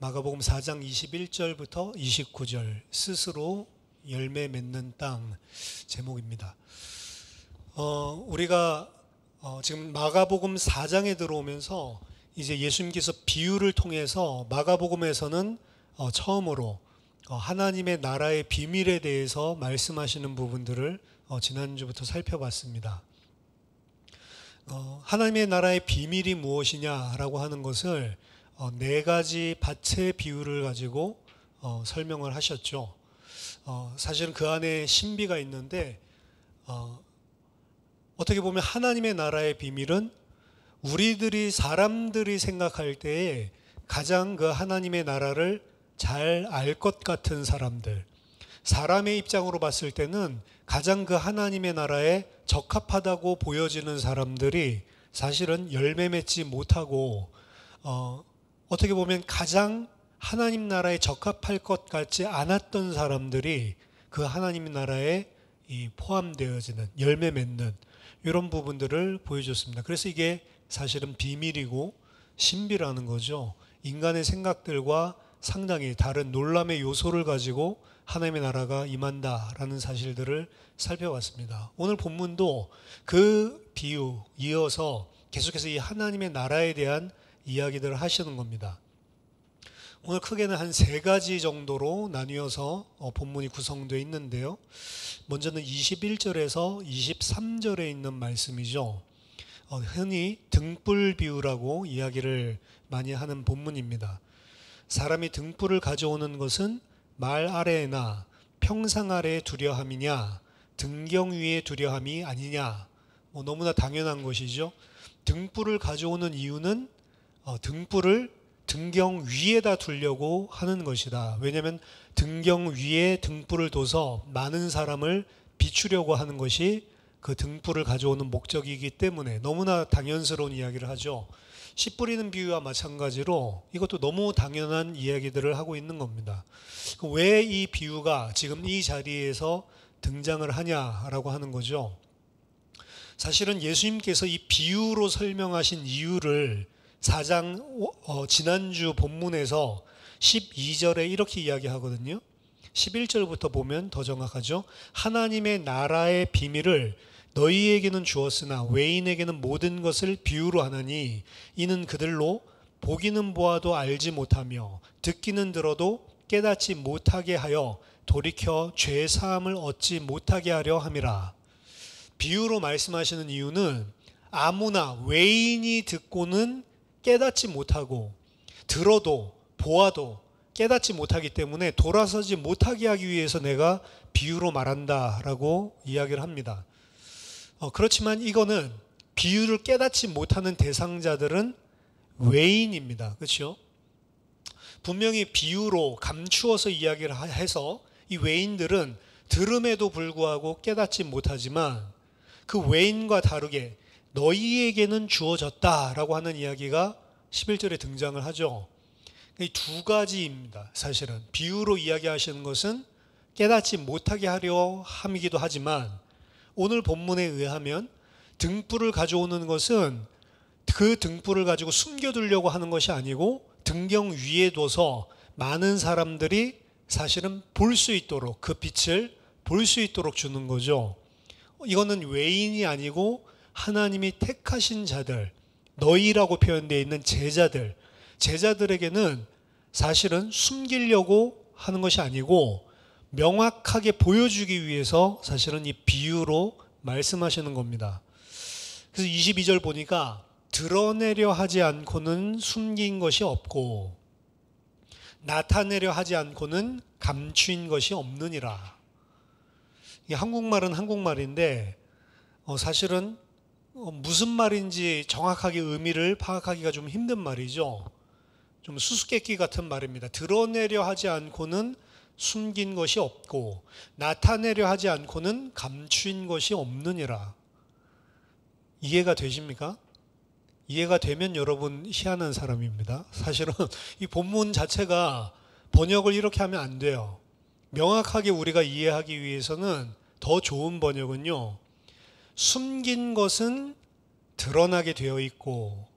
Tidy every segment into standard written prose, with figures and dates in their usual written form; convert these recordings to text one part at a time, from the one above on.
마가복음 4장 21절부터 29절 스스로 열매 맺는 땅 제목입니다. 우리가 지금 마가복음 4장에 들어오면서 이제 예수님께서 비유를 통해서 마가복음에서는 처음으로 하나님의 나라의 비밀에 대해서 말씀하시는 부분들을 지난주부터 살펴봤습니다. 하나님의 나라의 비밀이 무엇이냐라고 하는 것을 네 가지 밭의 비유를 가지고 설명을 하셨죠. 사실은 그 안에 신비가 있는데 어떻게 보면 하나님의 나라의 비밀은 우리들이 사람들이 생각할 때에 가장 그 하나님의 나라를 잘 알 것 같은 사람들, 사람의 입장으로 봤을 때는 가장 그 하나님의 나라에 적합하다고 보여지는 사람들이 사실은 열매 맺지 못하고 어떻게 보면 가장 하나님 나라에 적합할 것 같지 않았던 사람들이 그 하나님 나라에 포함되어지는 열매 맺는 이런 부분들을 보여줬습니다. 그래서 이게 사실은 비밀이고 신비라는 거죠. 인간의 생각들과 상당히 다른 놀람의 요소를 가지고 하나님의 나라가 임한다라는 사실들을 살펴봤습니다. 오늘 본문도 그 비유 이어서 계속해서 이 하나님의 나라에 대한 이야기들을 하시는 겁니다. 오늘 크게는 한 세 가지 정도로 나뉘어서 본문이 구성되어 있는데요. 먼저는 21절에서 23절에 있는 말씀이죠. 흔히 등불 비유라고 이야기를 많이 하는 본문입니다. 사람이 등불을 가져오는 것은 말 아래에나 평상 아래에 두려함이냐 등경 위에 두려함이 아니냐. 너무나 당연한 것이죠. 등불을 가져오는 이유는 등불을 등경 위에다 두려고 하는 것이다. 왜냐하면 등경 위에 등불을 둬서 많은 사람을 비추려고 하는 것이 그 등불을 가져오는 목적이기 때문에 너무나 당연스러운 이야기를 하죠. 씨 뿌리는 비유와 마찬가지로 이것도 너무 당연한 이야기들을 하고 있는 겁니다. 왜 이 비유가 지금 이 자리에서 등장을 하냐라고 하는 거죠. 사실은 예수님께서 이 비유로 설명하신 이유를 4장 지난주 본문에서 12절에 이렇게 이야기하거든요. 11절부터 보면 더 정확하죠. 하나님의 나라의 비밀을 너희에게는 주었으나 외인에게는 모든 것을 비유로 하나니 이는 그들로 보기는 보아도 알지 못하며 듣기는 들어도 깨닫지 못하게 하여 돌이켜 죄 사함을 얻지 못하게 하려 함이라. 비유로 말씀하시는 이유는 아무나 외인이 듣고는 깨닫지 못하고 들어도 보아도 깨닫지 못하기 때문에 돌아서지 못하게 하기 위해서 내가 비유로 말한다라고 이야기를 합니다. 그렇지만 이거는 비유를 깨닫지 못하는 대상자들은 외인입니다. 그렇죠? 분명히 비유로 감추어서 이야기를 해서 이 외인들은 들음에도 불구하고 깨닫지 못하지만 그 외인과 다르게 너희에게는 주어졌다라고 하는 이야기가 11절에 등장을 하죠. 이 두 가지입니다. 사실은 비유로 이야기하시는 것은 깨닫지 못하게 하려 함이기도 하지만 오늘 본문에 의하면 등불을 가져오는 것은 그 등불을 가지고 숨겨두려고 하는 것이 아니고 등경 위에 둬서 많은 사람들이 사실은 볼 수 있도록 그 빛을 볼 수 있도록 주는 거죠. 이거는 외인이 아니고 하나님이 택하신 자들, 너희라고 표현되어 있는 제자들에게는 사실은 숨기려고 하는 것이 아니고 명확하게 보여주기 위해서 사실은 이 비유로 말씀하시는 겁니다. 그래서 22절 보니까 드러내려 하지 않고는 숨긴 것이 없고 나타내려 하지 않고는 감추인 것이 없느니라. 이 한국말은 한국말인데 사실은 무슨 말인지 정확하게 의미를 파악하기가 좀 힘든 말이죠. 좀 수수께끼 같은 말입니다. 드러내려 하지 않고는 숨긴 것이 없고 나타내려 하지 않고는 감추인 것이 없느니라. 이해가 되십니까? 이해가 되면 여러분 희한한 사람입니다. 사실은 이 본문 자체가 번역을 이렇게 하면 안 돼요. 명확하게 우리가 이해하기 위해서는 더 좋은 번역은요. 숨긴 것은 드러나게 되어 있고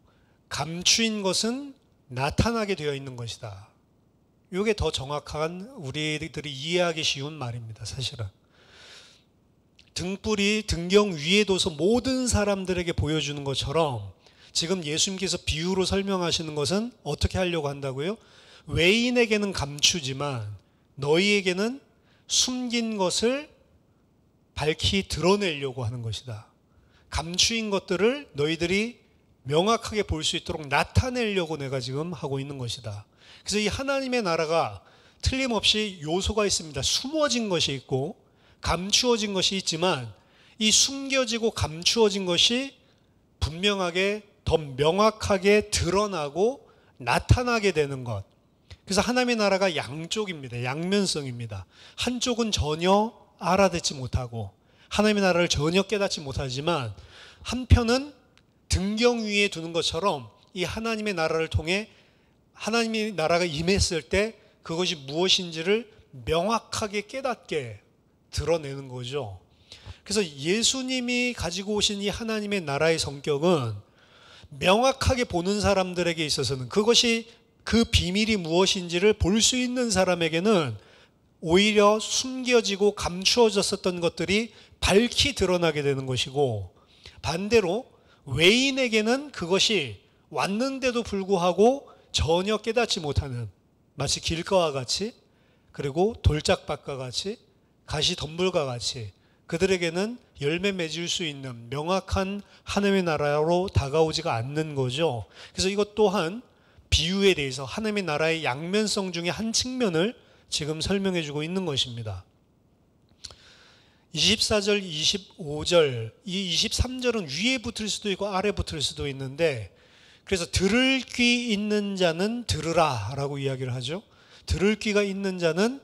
감추인 것은 나타나게 되어 있는 것이다. 이게 더 정확한 우리들이 이해하기 쉬운 말입니다. 사실은. 등불이 등경 위에 둬서 모든 사람들에게 보여주는 것처럼 지금 예수님께서 비유로 설명하시는 것은 어떻게 하려고 한다고요? 외인에게는 감추지만 너희에게는 숨긴 것을 밝히 드러내려고 하는 것이다. 감추인 것들을 너희들이 명확하게 볼 수 있도록 나타내려고 내가 지금 하고 있는 것이다. 그래서 이 하나님의 나라가 틀림없이 요소가 있습니다. 숨어진 것이 있고 감추어진 것이 있지만 이 숨겨지고 감추어진 것이 분명하게 더 명확하게 드러나고 나타나게 되는 것. 그래서 하나님의 나라가 양쪽입니다. 양면성입니다. 한쪽은 전혀 알아듣지 못하고 하나님의 나라를 전혀 깨닫지 못하지만 한편은 등경 위에 두는 것처럼 이 하나님의 나라를 통해 하나님의 나라가 임했을 때 그것이 무엇인지를 명확하게 깨닫게 드러내는 거죠. 그래서 예수님이 가지고 오신 이 하나님의 나라의 성격은 명확하게 보는 사람들에게 있어서는 그것이 그 비밀이 무엇인지를 볼 수 있는 사람에게는 오히려 숨겨지고 감추어졌었던 것들이 밝히 드러나게 되는 것이고 반대로 외인에게는 그것이 왔는데도 불구하고 전혀 깨닫지 못하는 마치 길가와 같이 그리고 돌짝밭과 같이 가시덤불과 같이 그들에게는 열매 맺을 수 있는 명확한 하나님의 나라로 다가오지가 않는 거죠. 그래서 이것 또한 비유에 대해서 하나님의 나라의 양면성 중에 한 측면을 지금 설명해 주고 있는 것입니다. 24절, 25절, 이 23절은 위에 붙을 수도 있고 아래 붙을 수도 있는데 그래서 들을 귀 있는 자는 들으라 라고 이야기를 하죠. 들을 귀가 있는 자는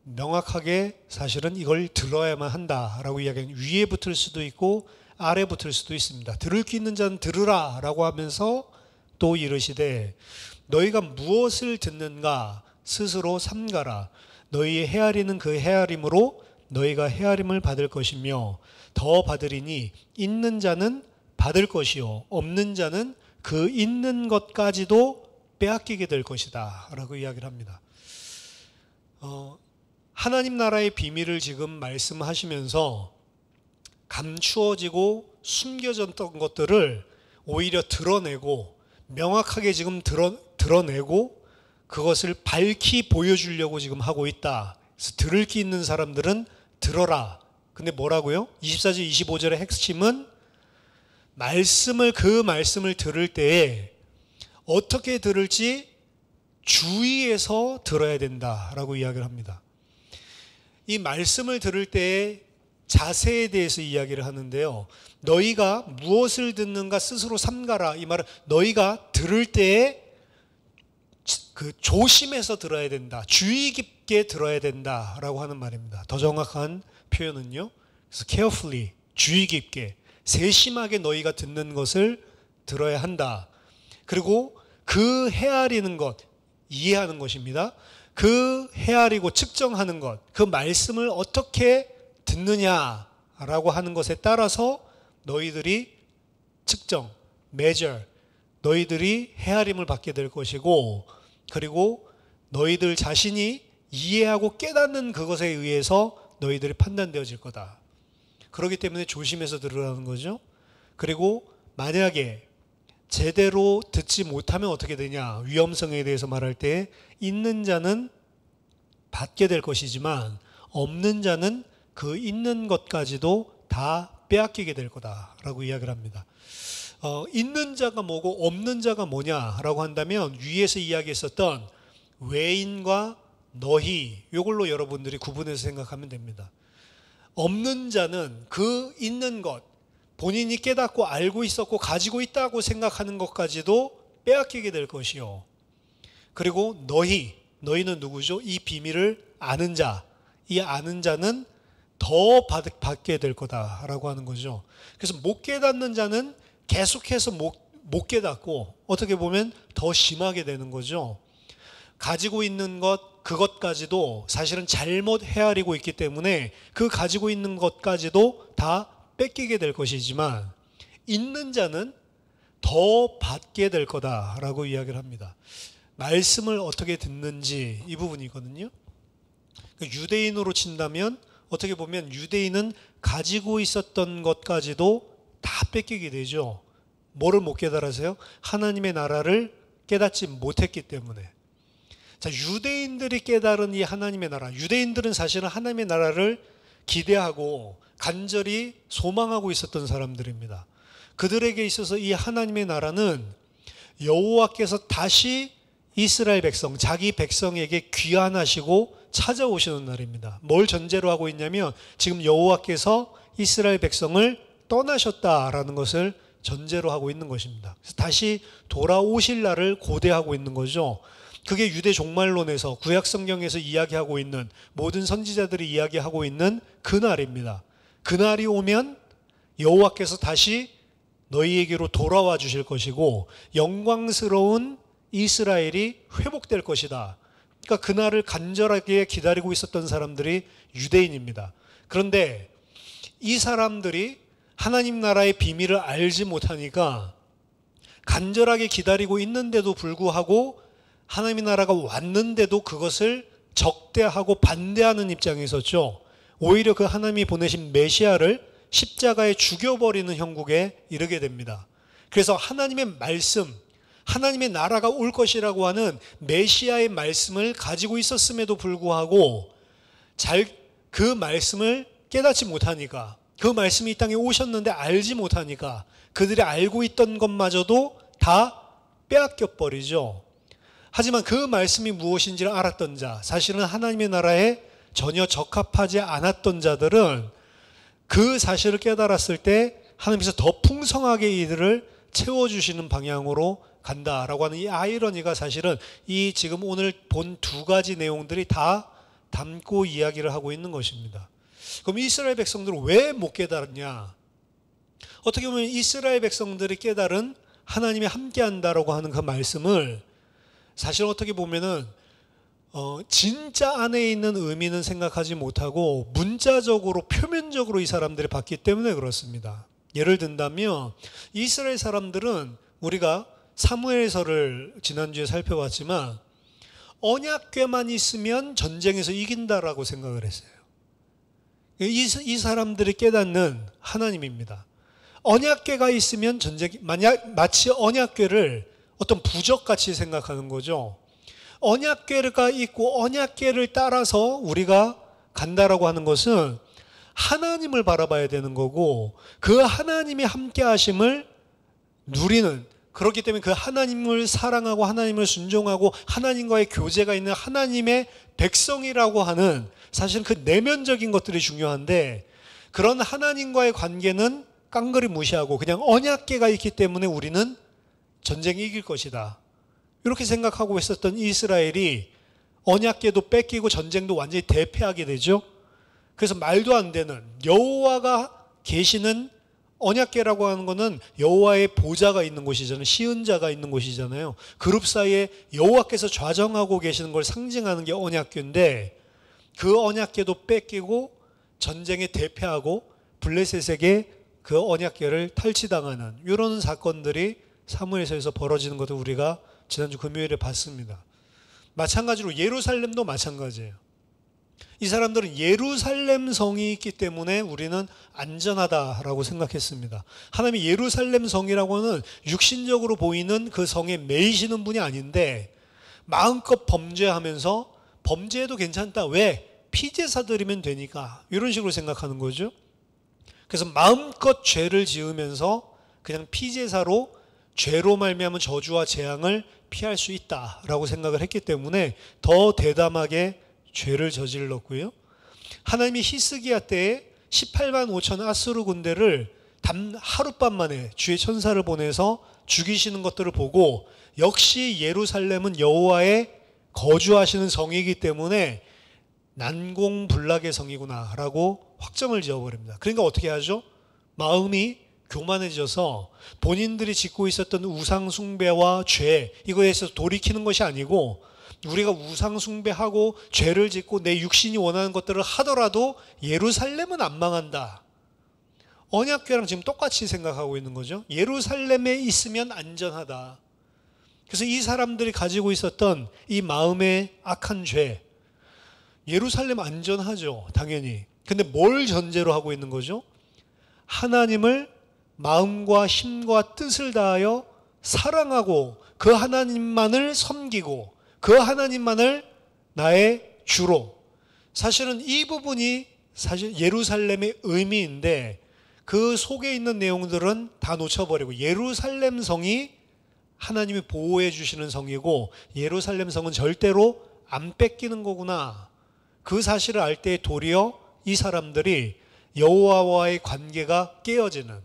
명확하게 사실은 이걸 들어야만 한다라고 이야기하는 위에 붙을 수도 있고 아래 붙을 수도 있습니다. 들을 귀 있는 자는 들으라 라고 하면서 또 이르시되 너희가 무엇을 듣는가 스스로 삼가라. 너희의 헤아리는 그 헤아림으로 너희가 헤아림을 받을 것이며 더 받으리니 있는 자는 받을 것이요 없는 자는 그 있는 것까지도 빼앗기게 될 것이다 라고 이야기를 합니다. 하나님 나라의 비밀을 지금 말씀하시면서 감추어지고 숨겨졌던 것들을 오히려 드러내고 명확하게 지금 드러내고 그것을 밝히 보여주려고 지금 하고 있다. 그래서 들을 귀 있는 사람들은 들어라. 근데 뭐라고요? 24절 25절의 핵심은 그 말씀을 들을 때에 어떻게 들을지 주의해서 들어야 된다라고 이야기를 합니다. 이 말씀을 들을 때의 자세에 대해서 이야기를 하는데요. 너희가 무엇을 듣는가 스스로 삼가라. 이 말은 너희가 들을 때에 그 조심해서 들어야 된다. 주의 깊게 들어야 된다라고 하는 말입니다. 더 정확한 표현은요. 그래서 carefully, 주의 깊게, 세심하게 너희가 듣는 것을 들어야 한다. 그리고 그 헤아리는 것, 이해하는 것입니다. 그 헤아리고 측정하는 것, 그 말씀을 어떻게 듣느냐라고 하는 것에 따라서 너희들이 측정, measure, 너희들이 헤아림을 받게 될 것이고 그리고 너희들 자신이 이해하고 깨닫는 그것에 의해서 너희들이 판단되어질 거다. 그렇기 때문에 조심해서 들으라는 거죠. 그리고 만약에 제대로 듣지 못하면 어떻게 되냐? 위험성에 대해서 말할 때 있는 자는 받게 될 것이지만 없는 자는 그 있는 것까지도 다 빼앗기게 될 거다라고 이야기를 합니다. 있는 자가 뭐고 없는 자가 뭐냐라고 한다면 위에서 이야기했었던 외인과 너희 이걸로 여러분들이 구분해서 생각하면 됩니다. 없는 자는 그 있는 것 본인이 깨닫고 알고 있었고 가지고 있다고 생각하는 것까지도 빼앗기게 될 것이요. 그리고 너희는 누구죠? 이 비밀을 아는 자, 이 아는 자는 더 받게 될 거다라고 하는 거죠. 그래서 못 깨닫는 자는 계속해서 못 깨닫고 어떻게 보면 더 심하게 되는 거죠. 가지고 있는 것, 그것까지도 사실은 잘못 헤아리고 있기 때문에 그 가지고 있는 것까지도 다 뺏기게 될 것이지만 있는 자는 더 받게 될 거다라고 이야기를 합니다. 말씀을 어떻게 듣는지 이 부분이거든요. 유대인으로 친다면 어떻게 보면 유대인은 가지고 있었던 것까지도 다 뺏기게 되죠. 뭐를 못 깨달아서요? 하나님의 나라를 깨닫지 못했기 때문에. 자, 유대인들이 깨달은 이 하나님의 나라, 유대인들은 사실은 하나님의 나라를 기대하고 간절히 소망하고 있었던 사람들입니다. 그들에게 있어서 이 하나님의 나라는 여호와께서 다시 이스라엘 백성, 자기 백성에게 귀환하시고 찾아오시는 날입니다. 뭘 전제로 하고 있냐면 지금 여호와께서 이스라엘 백성을 떠나셨다라는 것을 전제로 하고 있는 것입니다. 그래서 다시 돌아오실 날을 고대하고 있는 거죠. 그게 유대 종말론에서 구약 성경에서 이야기하고 있는 모든 선지자들이 이야기하고 있는 그 날입니다. 그 날이 오면 여호와께서 다시 너희에게로 돌아와 주실 것이고 영광스러운 이스라엘이 회복될 것이다. 그러니까 그날을 간절하게 기다리고 있었던 사람들이 유대인입니다. 그런데 이 사람들이 하나님 나라의 비밀을 알지 못하니까 간절하게 기다리고 있는데도 불구하고 하나님의 나라가 왔는데도 그것을 적대하고 반대하는 입장에 있었죠. 오히려 그 하나님이 보내신 메시아를 십자가에 죽여버리는 형국에 이르게 됩니다. 그래서 하나님의 말씀, 하나님의 나라가 올 것이라고 하는 메시아의 말씀을 가지고 있었음에도 불구하고 그 말씀을 깨닫지 못하니까, 그 말씀이 이 땅에 오셨는데 알지 못하니까 그들이 알고 있던 것마저도 다 빼앗겨 버리죠. 하지만 그 말씀이 무엇인지를 알았던 자, 사실은 하나님의 나라에 전혀 적합하지 않았던 자들은 그 사실을 깨달았을 때 하나님께서 더 풍성하게 이들을 채워주시는 방향으로 간다라고 하는 이 아이러니가 사실은 이 지금 오늘 본 두 가지 내용들이 다 담고 이야기를 하고 있는 것입니다. 그럼 이스라엘 백성들은 왜 못 깨달았냐? 어떻게 보면 이스라엘 백성들이 깨달은 하나님이 함께한다라고 하는 그 말씀을 사실 어떻게 보면은 진짜 안에 있는 의미는 생각하지 못하고 문자적으로 표면적으로 이 사람들이 봤기 때문에 그렇습니다. 예를 든다면 이스라엘 사람들은 우리가 사무엘서를 지난주에 살펴봤지만 언약궤만 있으면 전쟁에서 이긴다라고 생각을 했어요. 이 사람들이 깨닫는 하나님입니다. 언약궤가 있으면 전쟁이, 마치 언약궤를 어떤 부적같이 생각하는 거죠. 언약궤가 있고 언약궤를 따라서 우리가 간다라고 하는 것은 하나님을 바라봐야 되는 거고 그 하나님이 함께 하심을 누리는, 그렇기 때문에 그 하나님을 사랑하고 하나님을 순종하고 하나님과의 교제가 있는 하나님의 백성이라고 하는 사실 그 내면적인 것들이 중요한데 그런 하나님과의 관계는 깡그리 무시하고 그냥 언약궤가 있기 때문에 우리는 전쟁이 이길 것이다. 이렇게 생각하고 있었던 이스라엘이 언약궤도 뺏기고 전쟁도 완전히 대패하게 되죠. 그래서 말도 안 되는 여호와가 계시는 언약궤라고 하는 것은 여호와의 보좌가 있는 곳이잖아요. 시은자가 있는 곳이잖아요. 그룹 사이에 여호와께서 좌정하고 계시는 걸 상징하는 게 언약궤인데 그 언약궤도 뺏기고 전쟁에 대패하고 블레셋에게 그 언약궤를 탈취당하는 이런 사건들이 사무엘서에서 벌어지는 것도 우리가 지난주 금요일에 봤습니다. 마찬가지로 예루살렘도 마찬가지예요. 이 사람들은 예루살렘 성이 있기 때문에 우리는 안전하다라고 생각했습니다. 하나님이 예루살렘 성이라고 하는 육신적으로 보이는 그 성에 매이시는 분이 아닌데 마음껏 범죄하면서 범죄해도 괜찮다. 왜? 피제사 드리면 되니까. 이런 식으로 생각하는 거죠. 그래서 마음껏 죄를 지으면서 그냥 피제사로 죄로 말미암은 저주와 재앙을 피할 수 있다라고 생각을 했기 때문에 더 대담하게 죄를 저질렀고요. 하나님이 히스기야 때에 18만 5천 아수르 군대를 단 하룻밤 만에 주의 천사를 보내서 죽이시는 것들을 보고 역시 예루살렘은 여호와의 거주하시는 성이기 때문에 난공불락의 성이구나 라고 확정을 지어버립니다. 그러니까 어떻게 하죠? 마음이 교만해져서 본인들이 짓고 있었던 우상 숭배와 죄, 이거에 대해서 돌이키는 것이 아니고 우리가 우상 숭배하고 죄를 짓고 내 육신이 원하는 것들을 하더라도 예루살렘은 안 망한다. 언약궤랑 지금 똑같이 생각하고 있는 거죠. 예루살렘에 있으면 안전하다. 그래서 이 사람들이 가지고 있었던 이 마음의 악한 죄, 예루살렘 안전하죠, 당연히. 근데 뭘 전제로 하고 있는 거죠? 하나님을 마음과 힘과 뜻을 다하여 사랑하고 그 하나님만을 섬기고 그 하나님만을 나의 주로. 사실은 이 부분이 사실 예루살렘의 의미인데 그 속에 있는 내용들은 다 놓쳐버리고, 예루살렘 성이 하나님이 보호해 주시는 성이고 예루살렘 성은 절대로 안 뺏기는 거구나, 그 사실을 알 때 도리어 이 사람들이 여호와와의 관계가 깨어지는,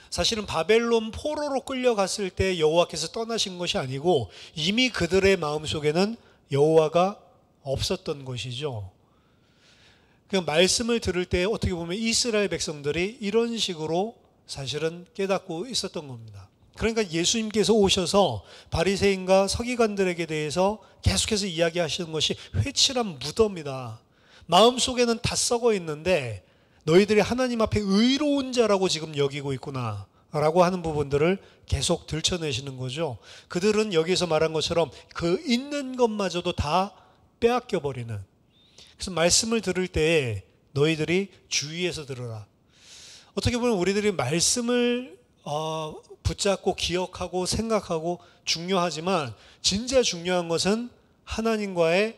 사실은 바벨론 포로로 끌려갔을 때 여호와께서 떠나신 것이 아니고 이미 그들의 마음속에는 여호와가 없었던 것이죠. 그 말씀을 들을 때 어떻게 보면 이스라엘 백성들이 이런 식으로 사실은 깨닫고 있었던 겁니다. 그러니까 예수님께서 오셔서 바리새인과 서기관들에게 대해서 계속해서 이야기하시는 것이 회칠한 무덤이다. 마음속에는 다 썩어 있는데 너희들이 하나님 앞에 의로운 자라고 지금 여기고 있구나 라고 하는 부분들을 계속 들춰내시는 거죠. 그들은 여기서 말한 것처럼 그 있는 것마저도 다 빼앗겨 버리는. 그래서 말씀을 들을 때 너희들이 주의해서 들어라. 어떻게 보면 우리들이 말씀을 붙잡고 기억하고 생각하고 중요하지만 진짜 중요한 것은 하나님과의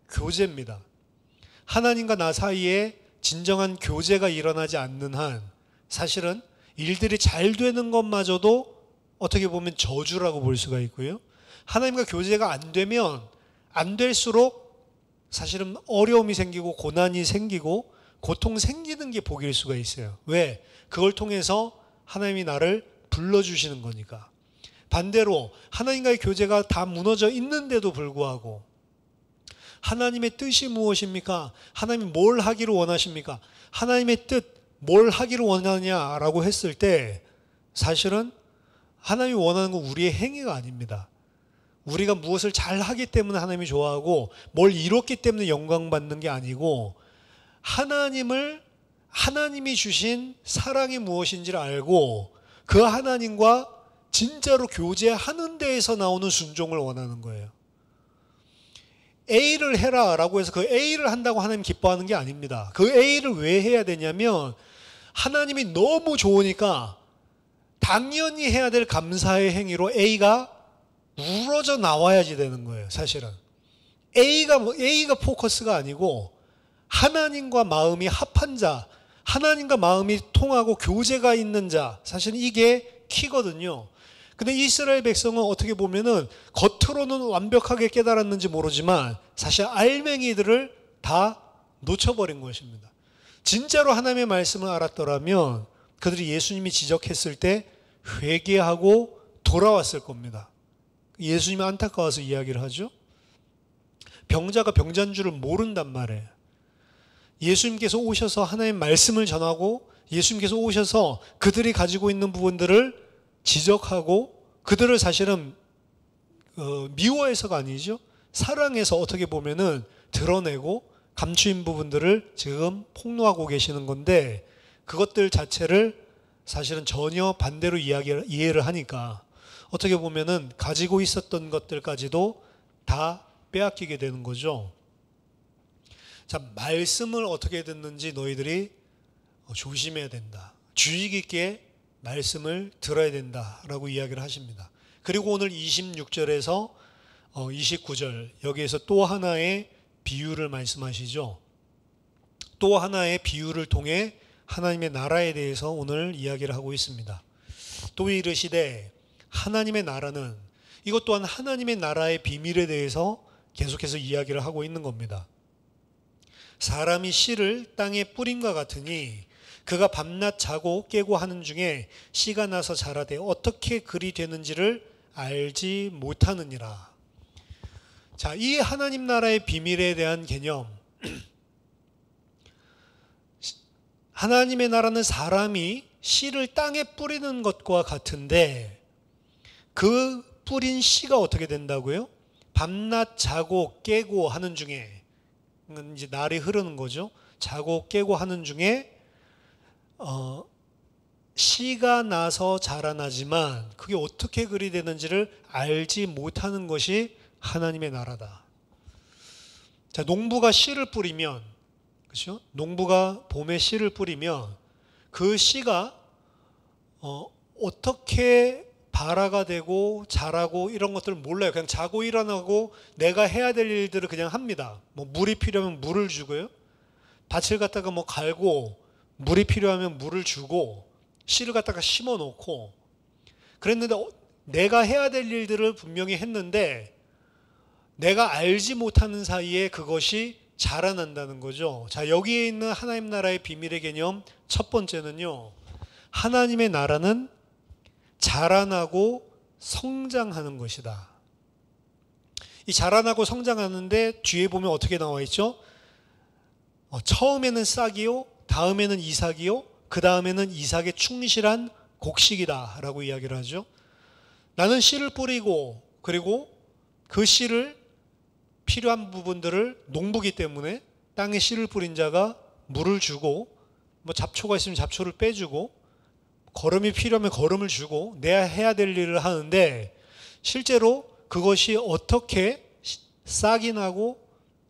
교제입니다. 하나님과 나 사이에 진정한 교제가 일어나지 않는 한 사실은 일들이 잘 되는 것마저도 어떻게 보면 저주라고 볼 수가 있고요. 하나님과 교제가 안 되면 안 될수록 사실은 어려움이 생기고 고난이 생기고 고통 생기는 게 복일 수가 있어요. 왜? 그걸 통해서 하나님이 나를 불러주시는 거니까. 반대로 하나님과의 교제가 다 무너져 있는데도 불구하고 하나님의 뜻이 무엇입니까? 하나님이 뭘 하기를 원하십니까? 하나님의 뜻, 뭘 하기를 원하냐라고 했을 때 사실은 하나님이 원하는 건 우리의 행위가 아닙니다. 우리가 무엇을 잘 하기 때문에 하나님이 좋아하고 뭘 이뤘기 때문에 영광 받는 게 아니고 하나님이 주신 사랑이 무엇인지를 알고 그 하나님과 진짜로 교제하는 데에서 나오는 순종을 원하는 거예요. A를 해라 라고 해서 그 A를 한다고 하나님 기뻐하는 게 아닙니다. 그 A를 왜 해야 되냐면 하나님이 너무 좋으니까 당연히 해야 될 감사의 행위로 A가 우러져 나와야지 되는 거예요. 사실은 A가 포커스가 아니고 하나님과 마음이 합한 자, 하나님과 마음이 통하고 교제가 있는 자, 사실은 이게 키거든요. 근데 이스라엘 백성은 어떻게 보면은 겉으로는 완벽하게 깨달았는지 모르지만 사실 알맹이들을 다 놓쳐버린 것입니다. 진짜로 하나님의 말씀을 알았더라면 그들이 예수님이 지적했을 때 회개하고 돌아왔을 겁니다. 예수님이 안타까워서 이야기를 하죠. 병자가 병자인 줄을 모른단 말이에요. 예수님께서 오셔서 하나님의 말씀을 전하고 예수님께서 오셔서 그들이 가지고 있는 부분들을 지적하고 그들을 사실은 미워해서가 아니죠. 사랑해서 어떻게 보면은 드러내고 감추인 부분들을 지금 폭로하고 계시는 건데 그것들 자체를 사실은 전혀 반대로 이해를 하니까 어떻게 보면은 가지고 있었던 것들까지도 다 빼앗기게 되는 거죠. 자, 말씀을 어떻게 듣는지 너희들이 조심해야 된다. 주의 깊게 말씀을 들어야 된다라고 이야기를 하십니다. 그리고 오늘 26절에서 29절 여기에서 또 하나의 비유를 말씀하시죠. 또 하나의 비유를 통해 하나님의 나라에 대해서 오늘 이야기를 하고 있습니다. 또 이르시되 하나님의 나라는, 이것 또한 하나님의 나라의 비밀에 대해서 계속해서 이야기를 하고 있는 겁니다. 사람이 씨를 땅에 뿌림과 같으니 그가 밤낮 자고 깨고 하는 중에 씨가 나서 자라되 어떻게 그리 되는지를 알지 못하느니라. 자, 이 하나님 나라의 비밀에 대한 개념. 하나님의 나라는 사람이 씨를 땅에 뿌리는 것과 같은데 그 뿌린 씨가 어떻게 된다고요? 밤낮 자고 깨고 하는 중에, 이제 날이 흐르는 거죠. 자고 깨고 하는 중에 씨가 나서 자라나지만 그게 어떻게 그리 되는지를 알지 못하는 것이 하나님의 나라다. 자, 농부가 씨를 뿌리면, 그렇죠? 농부가 봄에 씨를 뿌리면 그 씨가 어떻게 발화가 되고 자라고 이런 것들을 몰라요. 그냥 자고 일어나고 내가 해야 될 일들을 그냥 합니다. 뭐 물이 필요하면 물을 주고요. 밭을 갖다가 뭐 갈고 물이 필요하면 물을 주고 씨를 갖다가 심어 놓고 그랬는데 내가 해야 될 일들을 분명히 했는데 내가 알지 못하는 사이에 그것이 자라난다는 거죠. 자, 여기에 있는 하나님 나라의 비밀의 개념 첫 번째는요. 하나님의 나라는 자라나고 성장하는 것이다. 이 자라나고 성장하는데 뒤에 보면 어떻게 나와 있죠? 처음에는 싹이요, 다음에는 이삭이요, 그 다음에는 이삭의 충실한 곡식이다 라고 이야기를 하죠. 나는 씨를 뿌리고 그리고 그 씨를 필요한 부분들을 농부기 때문에 땅에 씨를 뿌린 자가 물을 주고 뭐 잡초가 있으면 잡초를 빼주고 거름이 필요하면 거름을 주고 내가 해야 될 일을 하는데 실제로 그것이 어떻게 싹이 나고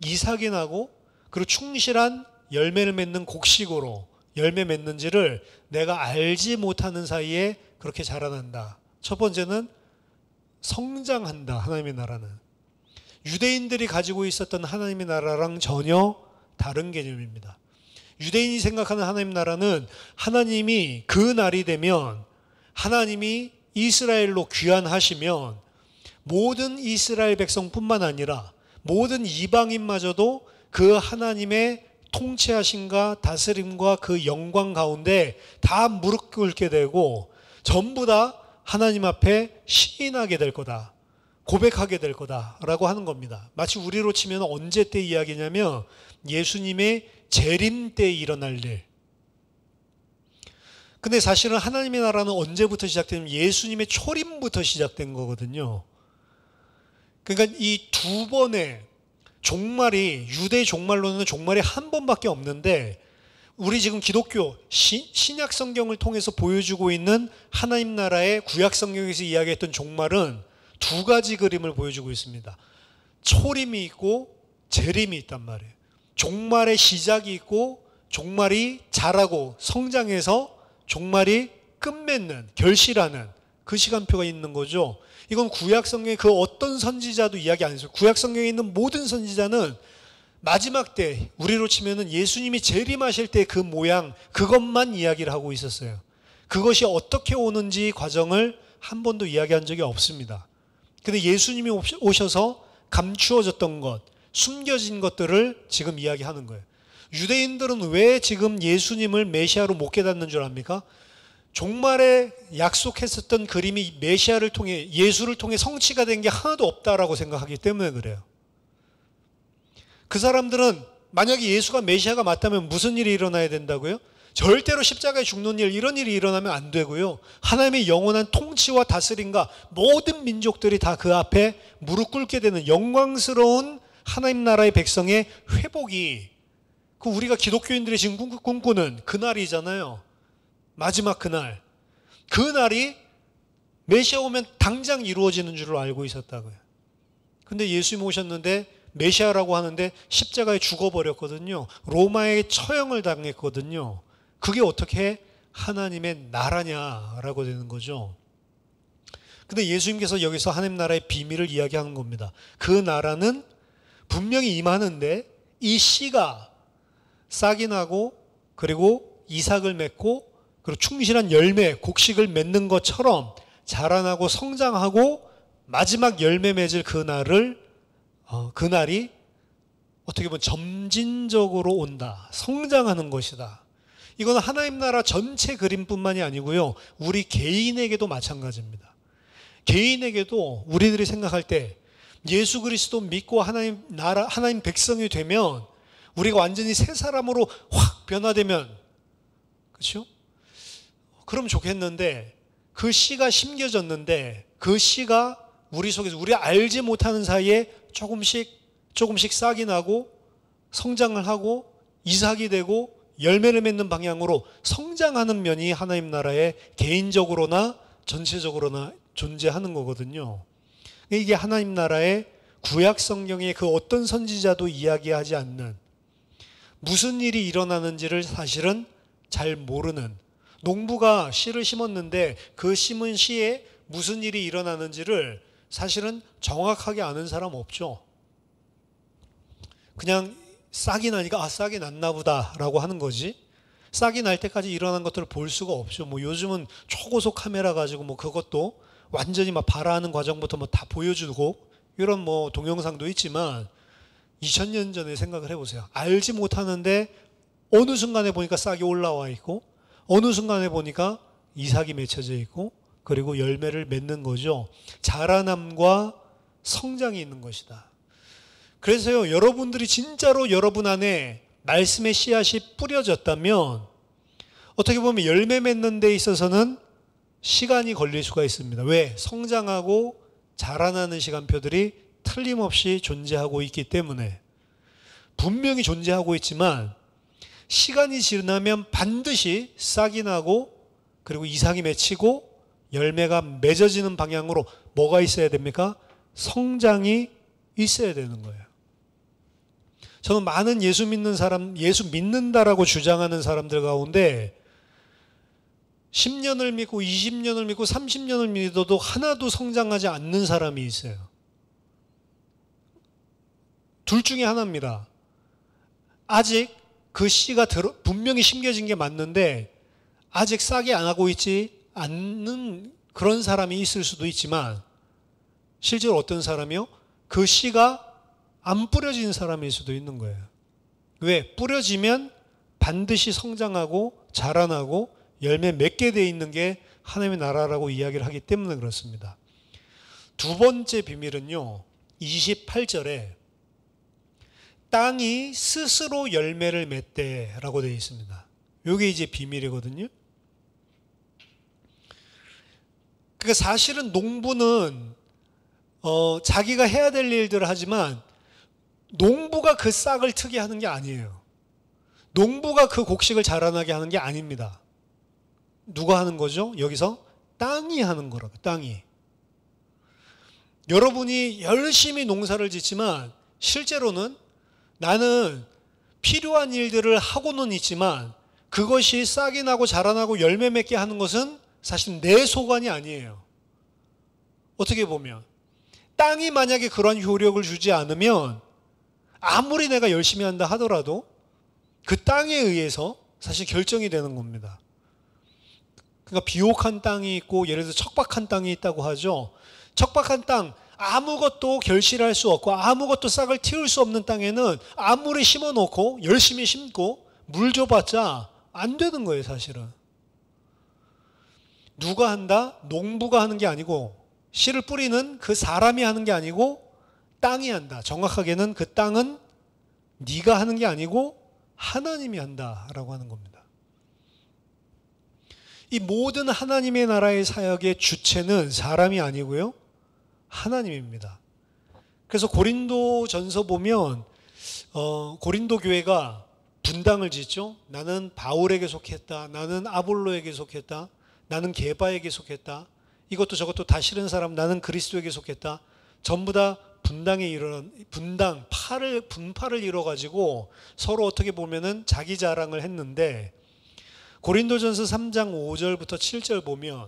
이삭이 나고 그리고 충실한 열매를 맺는 곡식으로 열매 맺는지를 내가 알지 못하는 사이에 그렇게 자라난다. 첫 번째는 성장한다. 하나님의 나라는 유대인들이 가지고 있었던 하나님의 나라랑 전혀 다른 개념입니다. 유대인이 생각하는 하나님 나라는 하나님이 그 날이 되면 하나님이 이스라엘로 귀환하시면 모든 이스라엘 백성뿐만 아니라 모든 이방인마저도 그 하나님의 통치하심과 다스림과 그 영광 가운데 다 무릎 꿇게 되고 전부 다 하나님 앞에 시인하게 될 거다. 고백하게 될 거다라고 하는 겁니다. 마치 우리로 치면 언제 때 이야기냐면 예수님의 재림 때 일어날 일. 근데 사실은 하나님의 나라는 언제부터 시작되냐면 예수님의 초림부터 시작된 거거든요. 그러니까 이 두 번의 종말이 유대 종말로는 종말이 한 번밖에 없는데 우리 지금 기독교 신약 성경을 통해서 보여주고 있는 하나님 나라의 구약 성경에서 이야기했던 종말은 두 가지 그림을 보여주고 있습니다. 초림이 있고 재림이 있단 말이에요. 종말의 시작이 있고 종말이 자라고 성장해서 종말이 끝맺는 결실하는 그 시간표가 있는 거죠. 이건 구약 성경의 그 어떤 선지자도 이야기 안 했어요. 구약 성경에 있는 모든 선지자는 마지막 때 우리로 치면은 예수님이 재림하실 때 그 모양 그것만 이야기를 하고 있었어요. 그것이 어떻게 오는지 과정을 한 번도 이야기한 적이 없습니다. 근데 예수님이 오셔서 감추어졌던 것, 숨겨진 것들을 지금 이야기하는 거예요. 유대인들은 왜 지금 예수님을 메시아로 못 깨닫는 줄 압니까? 종말에 약속했었던 그림이 메시아를 통해 예수를 통해 성취가 된 게 하나도 없다라고 생각하기 때문에 그래요. 그 사람들은 만약에 예수가 메시아가 맞다면 무슨 일이 일어나야 된다고요? 절대로 십자가에 죽는 일 이런 일이 일어나면 안 되고요. 하나님의 영원한 통치와 다스림과 모든 민족들이 다 그 앞에 무릎 꿇게 되는 영광스러운 하나님 나라의 백성의 회복이 그 우리가 기독교인들이 지금 꿈꾸는 그날이잖아요. 마지막 그날. 그날이 메시아 오면 당장 이루어지는 줄을 알고 있었다고요. 근데 예수님 오셨는데 메시아라고 하는데 십자가에 죽어버렸거든요. 로마의 처형을 당했거든요. 그게 어떻게 하나님의 나라냐라고 되는 거죠. 근데 예수님께서 여기서 하나님 나라의 비밀을 이야기하는 겁니다. 그 나라는 분명히 임하는데 이 씨가 싹이 나고 그리고 이삭을 맺고 그리고 충실한 열매, 곡식을 맺는 것처럼 자라나고 성장하고 마지막 열매 맺을 그날이 어떻게 보면 점진적으로 온다. 성장하는 것이다. 이건 하나님 나라 전체 그림뿐만이 아니고요. 우리 개인에게도 마찬가지입니다. 개인에게도 우리들이 생각할 때 예수 그리스도 믿고 하나님 나라, 하나님 백성이 되면 우리가 완전히 새 사람으로 확 변화되면 그렇죠? 그럼 좋겠는데 그 씨가 심겨졌는데 그 씨가 우리 속에서 우리 알지 못하는 사이에 조금씩 싹이 나고 성장을 하고 이삭이 되고 열매를 맺는 방향으로 성장하는 면이 하나님 나라에 개인적으로나 전체적으로나 존재하는 거거든요. 이게 하나님 나라의 구약 성경의 그 어떤 선지자도 이야기하지 않는, 무슨 일이 일어나는지를 사실은 잘 모르는, 농부가 씨를 심었는데 그 심은 씨에 무슨 일이 일어나는지를 사실은 정확하게 아는 사람 없죠. 그냥 싹이 나니까 싹이 났나 보다 라고 하는 거지, 싹이 날 때까지 일어난 것들을 볼 수가 없죠. 뭐 요즘은 초고속 카메라 가지고 뭐 그것도 완전히 막 발화하는 과정부터 뭐 다 보여주고 이런 뭐 동영상도 있지만, 2000년 전에 생각을 해보세요. 알지 못하는데 어느 순간에 보니까 싹이 올라와 있고, 어느 순간에 보니까 이삭이 맺혀져 있고, 그리고 열매를 맺는 거죠. 자라남과 성장이 있는 것이다. 그래서요, 여러분들이 진짜로 여러분 안에 말씀의 씨앗이 뿌려졌다면 어떻게 보면 열매 맺는 데 있어서는 시간이 걸릴 수가 있습니다. 왜? 성장하고 자라나는 시간표들이 틀림없이 존재하고 있기 때문에. 분명히 존재하고 있지만 시간이 지나면 반드시 싹이 나고, 그리고 이삭이 맺히고 열매가 맺어지는 방향으로 뭐가 있어야 됩니까? 성장이 있어야 되는 거예요. 저는 많은 예수 믿는 사람, 예수 믿는다라고 주장하는 사람들 가운데 10년을 믿고 20년을 믿고 30년을 믿어도 하나도 성장하지 않는 사람이 있어요. 둘 중에 하나입니다. 아직 그 씨가 분명히 심겨진 게 맞는데 아직 싹이 안 하고 있지 않는 그런 사람이 있을 수도 있지만, 실제로 어떤 사람이요? 그 씨가 안 뿌려진 사람일 수도 있는 거예요. 왜? 뿌려지면 반드시 성장하고 자라나고 열매 맺게 돼 있는 게 하나님의 나라라고 이야기를 하기 때문에 그렇습니다. 두 번째 비밀은요, 28절에 땅이 스스로 열매를 맺대라고 되어 있습니다. 이게 이제 비밀이거든요. 그러니까 사실은 농부는 자기가 해야 될 일들을 하지만 농부가 그 싹을 트게 하는 게 아니에요. 농부가 그 곡식을 자라나게 하는 게 아닙니다. 누가 하는 거죠? 여기서 땅이 하는 거라고. 땅이. 여러분이 열심히 농사를 짓지만 실제로는 나는 필요한 일들을 하고는 있지만 그것이 싹이 나고 자라나고 열매 맺게 하는 것은 사실 내 소관이 아니에요. 어떻게 보면 땅이 만약에 그런 효력을 주지 않으면 아무리 내가 열심히 한다 하더라도 그 땅에 의해서 사실 결정이 되는 겁니다. 그러니까 비옥한 땅이 있고, 예를 들어서 척박한 땅이 있다고 하죠. 척박한 땅, 아무것도 결실할 수 없고 아무것도 싹을 틔울 수 없는 땅에는 아무리 심어놓고 열심히 심고 물 줘봤자 안 되는 거예요. 사실은 누가 한다? 농부가 하는 게 아니고, 씨를 뿌리는 그 사람이 하는 게 아니고 땅이 한다. 정확하게는 그 땅은 네가 하는 게 아니고 하나님이 한다라고 하는 겁니다. 이 모든 하나님의 나라의 사역의 주체는 사람이 아니고요, 하나님입니다. 그래서 고린도전서 보면 고린도 교회가 분당을 짓죠. 나는 바울에게 속했다, 나는 아볼로에게 속했다, 나는 게바에게 속했다, 이것도 저것도 다 싫은 사람, 나는 그리스도에게 속했다. 전부 다 분파를 이뤄가지고 서로 어떻게 보면은 자기 자랑을 했는데, 고린도전서 3장 5절부터 7절 보면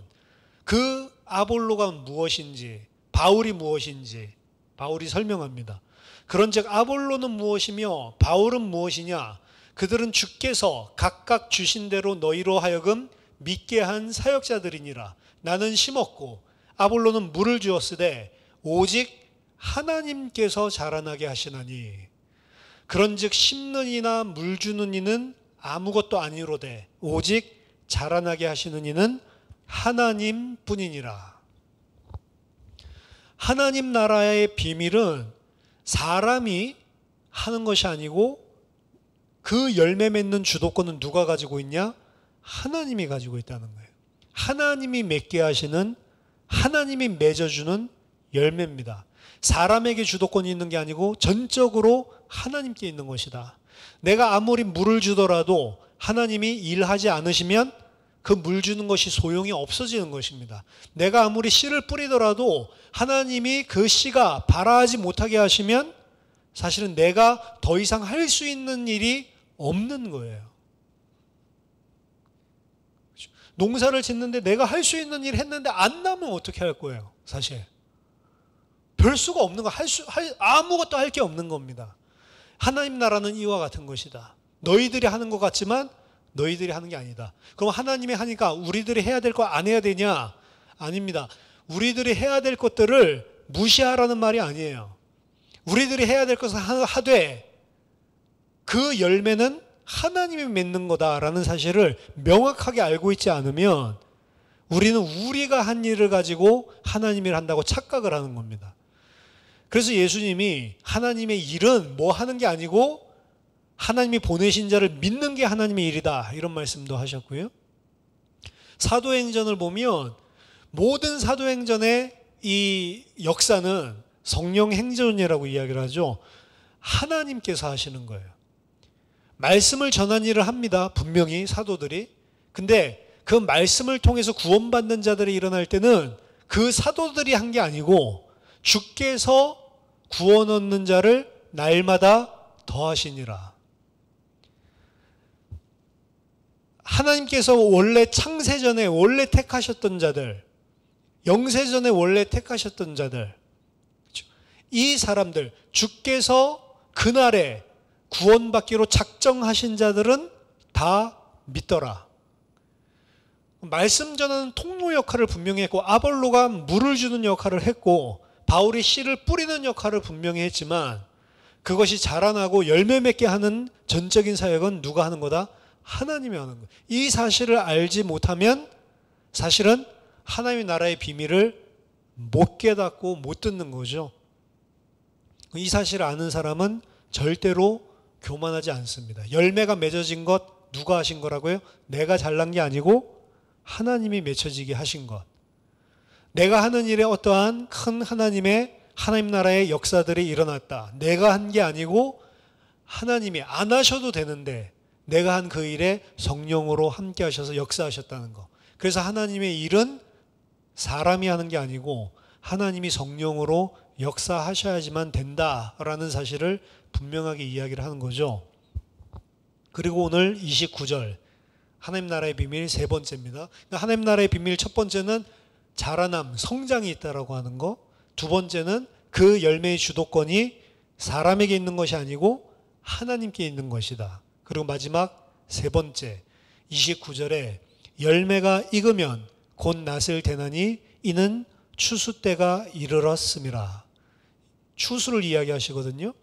그 아볼로가 무엇인지, 바울이 무엇인지 바울이 설명합니다. 그런즉 아볼로는 무엇이며 바울은 무엇이냐? 그들은 주께서 각각 주신 대로 너희로 하여금 믿게 한 사역자들이니라. 나는 심었고 아볼로는 물을 주었으되 오직 하나님께서 자라나게 하시나니, 그런즉 심는 이나 물 주는 이는 아무것도 아니로되 오직 자라나게 하시는 이는 하나님뿐이니라. 하나님 나라의 비밀은 사람이 하는 것이 아니고 그 열매 맺는 주도권은 누가 가지고 있냐? 하나님이 가지고 있다는 거예요. 하나님이 맺게 하시는, 하나님이 맺어주는 열매입니다. 사람에게 주도권이 있는 게 아니고 전적으로 하나님께 있는 것이다. 내가 아무리 물을 주더라도 하나님이 일하지 않으시면 그 물 주는 것이 소용이 없어지는 것입니다. 내가 아무리 씨를 뿌리더라도 하나님이 그 씨가 발아하지 못하게 하시면 사실은 내가 더 이상 할 수 있는 일이 없는 거예요. 농사를 짓는데 내가 할 수 있는 일 했는데 안 나면 어떻게 할 거예요? 사실 별 수가 없는 거, 아무것도 할 게 없는 겁니다. 하나님 나라는 이와 같은 것이다. 너희들이 하는 것 같지만 너희들이 하는 게 아니다. 그럼 하나님이 하니까 우리들이 해야 될 거 안 해야 되냐? 아닙니다. 우리들이 해야 될 것들을 무시하라는 말이 아니에요. 우리들이 해야 될 것을 하되 그 열매는 하나님이 맺는 거다라는 사실을 명확하게 알고 있지 않으면 우리는 우리가 한 일을 가지고 하나님이 한다고 착각을 하는 겁니다. 그래서 예수님이 하나님의 일은 뭐 하는 게 아니고 하나님이 보내신 자를 믿는 게 하나님의 일이다, 이런 말씀도 하셨고요. 사도행전을 보면 모든 사도행전의 이 역사는 성령 행전이라고 이야기를 하죠. 하나님께서 하시는 거예요. 말씀을 전한 일을 합니다. 분명히 사도들이. 근데 그 말씀을 통해서 구원받는 자들이 일어날 때는 그 사도들이 한 게 아니고 주께서 구원 얻는 자를 날마다 더하시니라. 하나님께서 원래 창세전에 원래 택하셨던 자들, 영세전에 원래 택하셨던 자들, 이 사람들, 주께서 그날에 구원받기로 작정하신 자들은 다 믿더라. 말씀 전하는 통로 역할을 분명히 했고, 아볼로가 물을 주는 역할을 했고, 바울이 씨를 뿌리는 역할을 분명히 했지만 그것이 자라나고 열매 맺게 하는 전적인 사역은 누가 하는 거다? 하나님이 하는 거예요. 이 사실을 알지 못하면 사실은 하나님의 나라의 비밀을 못 깨닫고 못 듣는 거죠. 이 사실을 아는 사람은 절대로 교만하지 않습니다. 열매가 맺어진 것 누가 하신 거라고요? 내가 잘난 게 아니고 하나님이 맺혀지게 하신 것. 내가 하는 일에 어떠한 큰 하나님 나라의 역사들이 일어났다. 내가 한 게 아니고 하나님이 안 하셔도 되는데 내가 한 그 일에 성령으로 함께 하셔서 역사하셨다는 거. 그래서 하나님의 일은 사람이 하는 게 아니고 하나님이 성령으로 역사하셔야지만 된다라는 사실을 분명하게 이야기를 하는 거죠. 그리고 오늘 29절 하나님 나라의 비밀 세 번째입니다. 하나님 나라의 비밀 첫 번째는 자라남, 성장이 있다라고 하는 거. 두 번째는 그 열매의 주도권이 사람에게 있는 것이 아니고 하나님께 있는 것이다. 그리고 마지막 세 번째 29절에 열매가 익으면 곧 낫을 대나니 이는 추수 때가 이르렀음이라. 추수를 이야기하시거든요.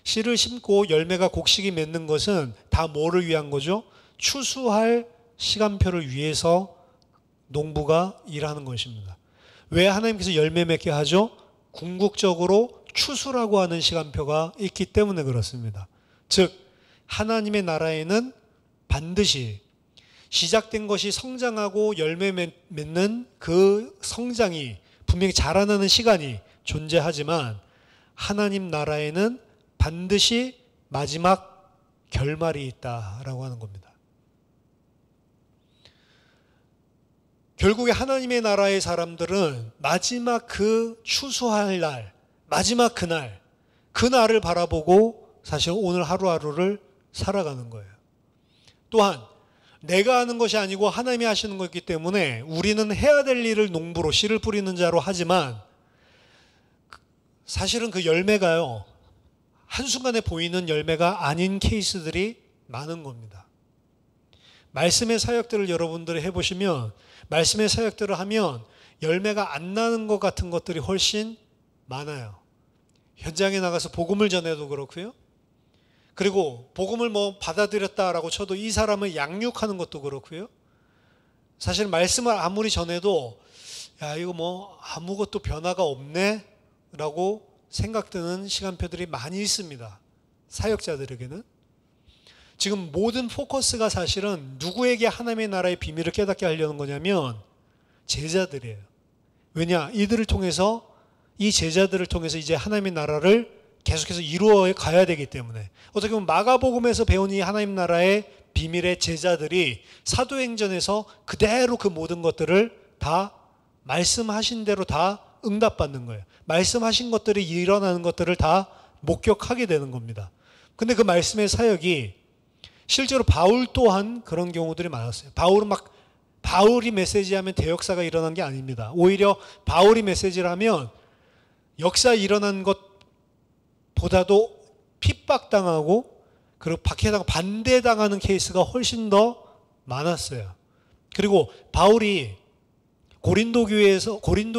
씨를 심고 열매가 곡식이 맺는 것은 다 뭐를 위한 거죠? 추수할 시간표를 위해서 농부가 일하는 것입니다. 왜 하나님께서 열매 맺게 하죠? 궁극적으로 추수라고 하는 시간표가 있기 때문에 그렇습니다. 즉 하나님의 나라에는 반드시 시작된 것이 성장하고 열매 맺는 그 성장이 분명히 자라나는 시간이 존재하지만 하나님 나라에는 반드시 마지막 결말이 있다라고 하는 겁니다. 결국에 하나님의 나라의 사람들은 마지막 그 추수할 날, 마지막 그날을 바라보고 사실 오늘 하루하루를 살아가는 거예요. 또한 내가 하는 것이 아니고 하나님이 하시는 것이기 때문에 우리는 해야 될 일을 농부로 씨를 뿌리는 자로 하지만 사실은 그 열매가요, 한순간에 보이는 열매가 아닌 케이스들이 많은 겁니다. 말씀의 사역들을 여러분들이 해보시면 말씀의 사역들을 하면 열매가 안 나는 것 같은 것들이 훨씬 많아요. 현장에 나가서 복음을 전해도 그렇고요. 그리고 복음을 받아들였다라고 쳐도 이 사람을 양육하는 것도 그렇고요. 사실 말씀을 아무리 전해도 야 이거 아무것도 변화가 없네 라고 생각드는 시간표들이 많이 있습니다. 사역자들에게는. 지금 모든 포커스가 사실은 누구에게 하나님의 나라의 비밀을 깨닫게 하려는 거냐면 제자들이에요. 왜냐? 이들을 통해서, 이 제자들을 통해서 이제 하나님의 나라를 계속해서 이루어 가야 되기 때문에. 어떻게 보면 마가복음에서 배운 이 하나님 나라의 비밀의 제자들이 사도행전에서 그대로 그 모든 것들을 다 말씀하신 대로 다 응답받는 거예요. 말씀하신 것들이 일어나는 것들을 다 목격하게 되는 겁니다. 근데 그 말씀의 사역이 실제로 바울 또한 그런 경우들이 많았어요. 바울이 메시지하면 대역사가 일어난 게 아닙니다. 오히려 바울이 메시지를 하면 역사 일어난 것보다도 핍박당하고 그리고 박해당하고 반대당하는 케이스가 훨씬 더 많았어요. 그리고 바울이 고린도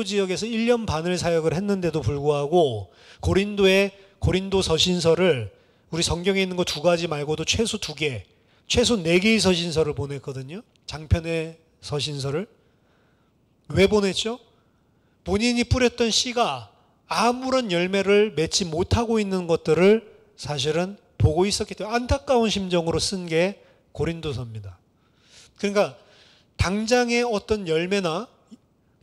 지역에서 1년 반을 사역을 했는데도 불구하고 고린도 서신서를 우리 성경에 있는 거 2가지 말고도 최소 2개, 최소 4개의 서신서를 보냈거든요. 장편의 서신서를. 왜 보냈죠? 본인이 뿌렸던 씨가 아무런 열매를 맺지 못하고 있는 것들을 사실은 보고 있었기 때문에 안타까운 심정으로 쓴 게 고린도서입니다. 그러니까 당장의 어떤 열매나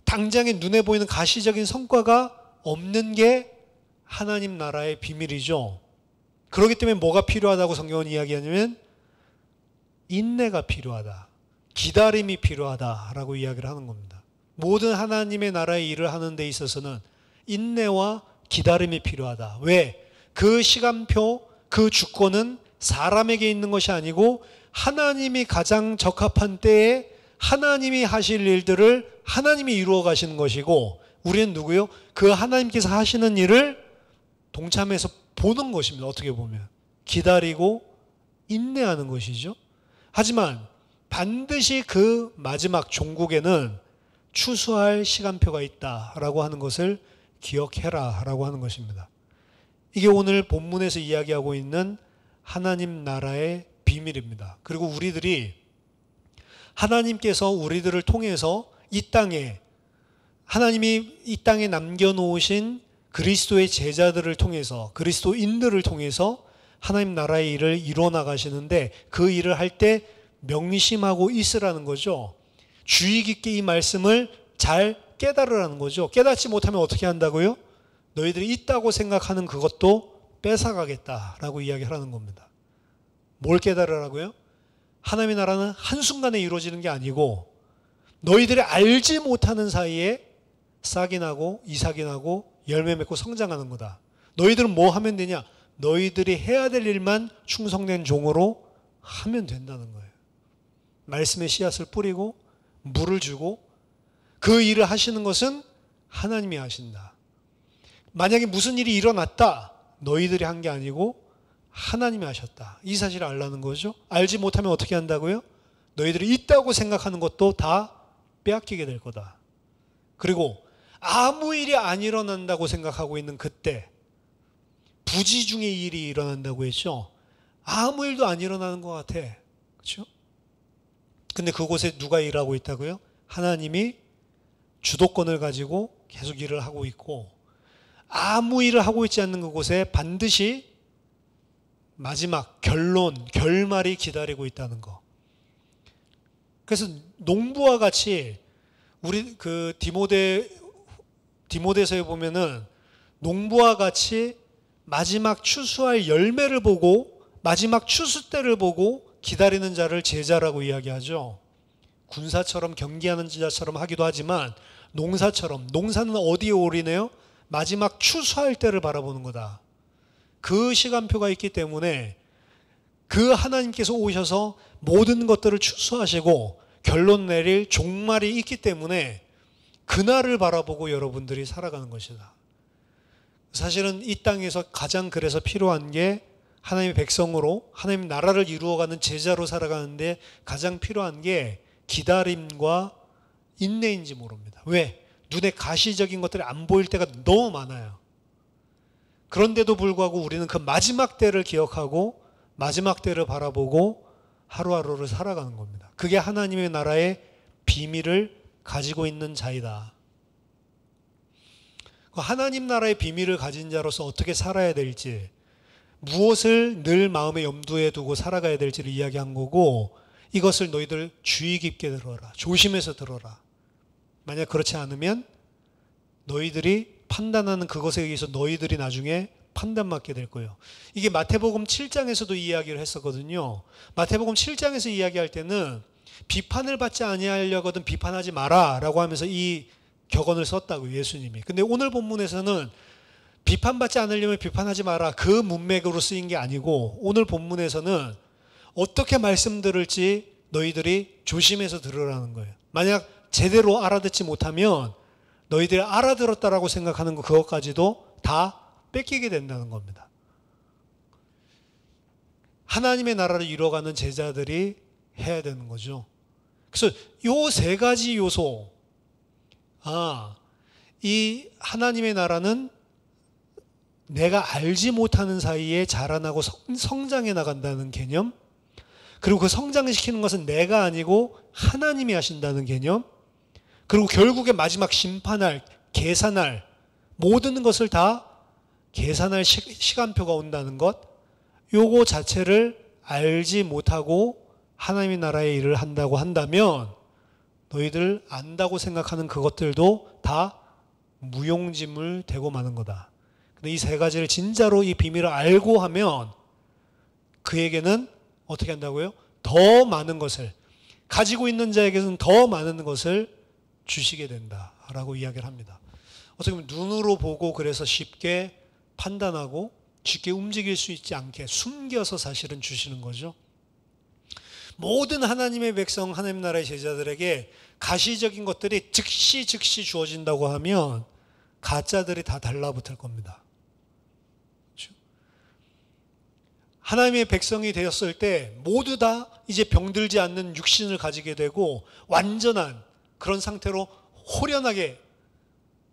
당장의 눈에 보이는 가시적인 성과가 없는 게 하나님 나라의 비밀이죠. 그렇기 때문에 뭐가 필요하다고 성경은 이야기하냐면 인내가 필요하다. 기다림이 필요하다라고 이야기를 하는 겁니다. 모든 하나님의 나라의 일을 하는 데 있어서는 인내와 기다림이 필요하다. 왜? 그 시간표, 그 주권은 사람에게 있는 것이 아니고 하나님이 가장 적합한 때에 하나님이 하실 일들을 하나님이 이루어 가시는 것이고 우리는 누구요? 그 하나님께서 하시는 일을 동참해서 보는 것입니다. 어떻게 보면 기다리고 인내하는 것이죠. 하지만 반드시 그 마지막 종국에는 추수할 시간표가 있다라고 하는 것을 기억해라 라고 하는 것입니다. 이게 오늘 본문에서 이야기하고 있는 하나님 나라의 비밀입니다. 그리고 우리들이 하나님께서 우리들을 통해서 이 땅에 하나님이 이 땅에 남겨놓으신 그리스도의 제자들을 통해서 그리스도인들을 통해서 하나님 나라의 일을 이루어 나가시는데 그 일을 할 때 명심하고 있으라는 거죠. 주의 깊게 이 말씀을 잘 깨달으라는 거죠. 깨닫지 못하면 어떻게 한다고요? 너희들이 있다고 생각하는 그것도 뺏어가겠다라고 이야기를 하는 겁니다. 뭘 깨달으라고요? 하나님의 나라는 한순간에 이루어지는 게 아니고 너희들이 알지 못하는 사이에 싹이 나고 이삭이 나고 열매 맺고 성장하는 거다. 너희들은 뭐 하면 되냐? 너희들이 해야 될 일만 충성된 종으로 하면 된다는 거예요. 말씀의 씨앗을 뿌리고 물을 주고 그 일을 하시는 것은 하나님이 하신다. 만약에 무슨 일이 일어났다. 너희들이 한 게 아니고 하나님이 하셨다. 이 사실을 알라는 거죠. 알지 못하면 어떻게 한다고요? 너희들이 있다고 생각하는 것도 다 빼앗기게 될 거다. 그리고 아무 일이 안 일어난다고 생각하고 있는 그때 부지 중에 일이 일어난다고 했죠. 아무 일도 안 일어나는 것 같아. 그렇죠? 근데 그곳에 누가 일하고 있다고요? 하나님이 주도권을 가지고 계속 일을 하고 있고 아무 일을 하고 있지 않는 그곳에 반드시 마지막 결말이 기다리고 있다는 거. 그래서 농부와 같이 우리 그 디모데서에 보면은 농부와 같이 마지막 추수할 열매를 보고 마지막 추수 때를 보고 기다리는 자를 제자라고 이야기하죠. 군사처럼 경기하는 자처럼 하기도 하지만 농사는 어디에 올인해요? 마지막 추수할 때를 바라보는 거다. 그 시간표가 있기 때문에 그 하나님께서 오셔서 모든 것들을 추수하시고 결론 내릴 종말이 있기 때문에 그날을 바라보고 여러분들이 살아가는 것이다. 사실은 이 땅에서 가장 그래서 필요한 게 하나님의 백성으로 하나님 나라를 이루어가는 제자로 살아가는데 가장 필요한 게 기다림과 인내인지 모릅니다. 왜? 눈에 가시적인 것들이 안 보일 때가 너무 많아요. 그런데도 불구하고 우리는 그 마지막 때를 기억하고 마지막 때를 바라보고 하루하루를 살아가는 겁니다. 그게 하나님의 나라의 비밀을 가지고 있는 자이다. 하나님 나라의 비밀을 가진 자로서 어떻게 살아야 될지, 무엇을 늘 마음에 염두에 두고 살아가야 될지를 이야기한 거고, 이것을 너희들 주의 깊게 들어라. 조심해서 들어라. 만약 그렇지 않으면 너희들이 판단하는 그것에 의해서 너희들이 나중에 판단받게 될 거예요. 이게 마태복음 7장에서도 이야기를 했었거든요. 마태복음 7장에서 이야기할 때는 비판을 받지 아니하려거든 비판하지 마라 라고 하면서 이 격언을 썼다고 예수님이. 근데 오늘 본문에서는 비판받지 않으려면 비판하지 마라 그 문맥으로 쓰인 게 아니고 오늘 본문에서는 어떻게 말씀 들을지 너희들이 조심해서 들으라는 거예요. 만약 제대로 알아듣지 못하면 너희들이 알아들었다라고 생각하는 거 그것까지도 다 뺏기게 된다는 겁니다. 하나님의 나라를 이뤄가는 제자들이 해야 되는 거죠. 그래서 요 세 가지 요소, 이 하나님의 나라는 내가 알지 못하는 사이에 자라나고 성장해 나간다는 개념, 그리고 그 성장시키는 것은 내가 아니고 하나님이 하신다는 개념, 그리고 결국에 마지막 심판할, 계산할, 모든 것을 다 계산할 시간표가 온다는 것, 요거 자체를 알지 못하고 하나님의 나라의 일을 한다고 한다면 너희들 안다고 생각하는 그것들도 다 무용지물 되고 마는 거다. 근데 이 세 가지를 진짜로 이 비밀을 알고 하면 그에게는 어떻게 한다고요? 더 많은 것을, 가지고 있는 자에게는 더 많은 것을 주시게 된다라고 이야기를 합니다. 어떻게 보면 눈으로 보고 그래서 쉽게 판단하고 쉽게 움직일 수 있지 않게 숨겨서 사실은 주시는 거죠. 모든 하나님의 백성, 하나님 나라의 제자들에게 가시적인 것들이 즉시 주어진다고 하면 가짜들이 다 달라붙을 겁니다. 그렇죠? 하나님의 백성이 되었을 때 모두 다 이제 병들지 않는 육신을 가지게 되고 완전한 그런 상태로 호련하게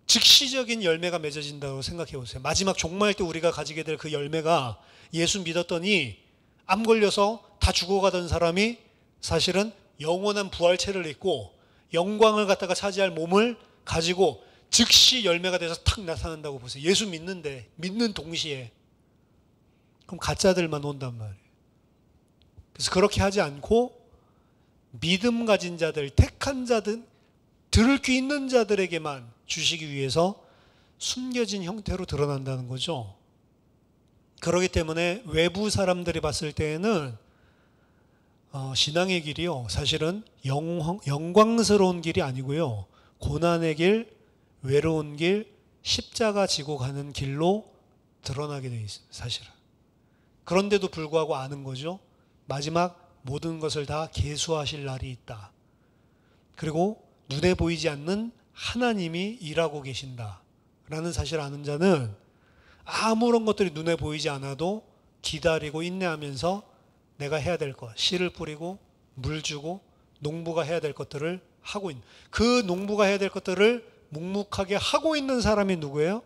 즉시적인 열매가 맺어진다고 생각해 보세요. 마지막 종말 때 우리가 가지게 될 그 열매가 예수 믿었더니 암 걸려서 다 죽어가던 사람이 사실은 영원한 부활체를 입고 영광을 갖다가 차지할 몸을 가지고 즉시 열매가 돼서 탁 나타난다고 보세요. 예수 믿는데, 믿는 동시에. 그럼 가짜들만 온단 말이에요. 그래서 그렇게 하지 않고 믿음 가진 자들, 택한 자들, 들을 귀 있는 자들에게만 주시기 위해서 숨겨진 형태로 드러난다는 거죠. 그렇기 때문에 외부 사람들이 봤을 때에는 신앙의 길이요, 사실은 영광스러운 길이 아니고요, 고난의 길, 외로운 길, 십자가 지고 가는 길로 드러나게 되어 있습니다. 사실은. 그런데도 불구하고 아는 거죠. 마지막 모든 것을 다 계수하실 날이 있다. 그리고 눈에 보이지 않는 하나님이 일하고 계신다라는 사실을 아는 자는 아무런 것들이 눈에 보이지 않아도 기다리고 인내하면서 내가 해야 될 것, 씨를 뿌리고 물 주고 농부가 해야 될 것들을 하고 있는, 그 농부가 해야 될 것들을 묵묵하게 하고 있는 사람이 누구예요?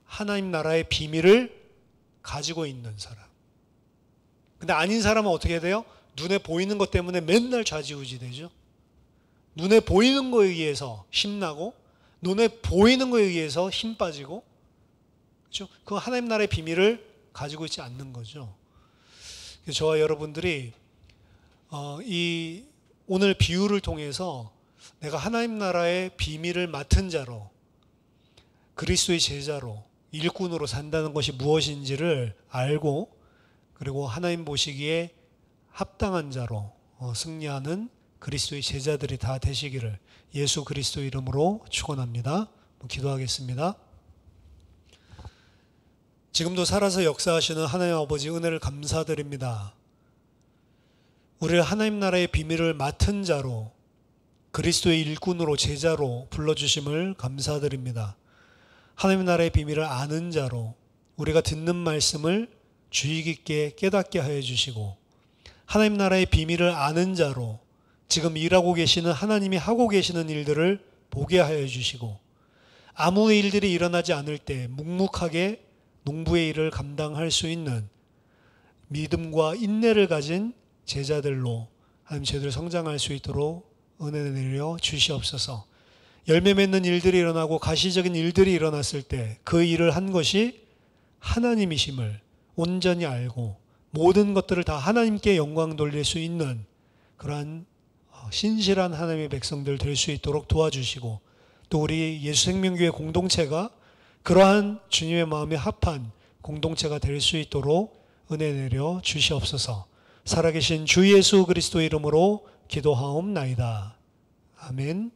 하나님 나라의 비밀을 가지고 있는 사람. 근데 아닌 사람은 어떻게 돼요? 눈에 보이는 것 때문에 맨날 좌지우지 되죠. 눈에 보이는 거에 의해서 힘나고 눈에 보이는 거에 의해서 힘 빠지고, 그렇죠? 그 하나님 나라의 비밀을 가지고 있지 않는 거죠. 저와 여러분들이 이 오늘 비유를 통해서 내가 하나님 나라의 비밀을 맡은 자로, 그리스도의 제자로, 일꾼으로 산다는 것이 무엇인지를 알고, 그리고 하나님 보시기에 합당한 자로 승리하는 그리스도의 제자들이 다 되시기를 예수 그리스도 이름으로 축원합니다. 기도하겠습니다. 지금도 살아서 역사하시는 하나님 아버지 은혜를 감사드립니다. 우리를 하나님 나라의 비밀을 맡은 자로, 그리스도의 일꾼으로, 제자로 불러주심을 감사드립니다. 하나님 나라의 비밀을 아는 자로 우리가 듣는 말씀을 주의 깊게 깨닫게 하여 주시고, 하나님 나라의 비밀을 아는 자로 지금 일하고 계시는, 하나님이 하고 계시는 일들을 보게 하여 주시고, 아무 일들이 일어나지 않을 때 묵묵하게 농부의 일을 감당할 수 있는 믿음과 인내를 가진 제자들로 하나님 저희들 성장할 수 있도록 은혜 내려 주시옵소서. 열매 맺는 일들이 일어나고 가시적인 일들이 일어났을 때 그 일을 한 것이 하나님이심을 온전히 알고 모든 것들을 다 하나님께 영광 돌릴 수 있는 그러한 신실한 하나님의 백성들 될 수 있도록 도와주시고, 또 우리 예수생명교회 공동체가 그러한 주님의 마음에 합한 공동체가 될 수 있도록 은혜 내려 주시옵소서. 살아계신 주 예수 그리스도 이름으로 기도하옵나이다. 아멘.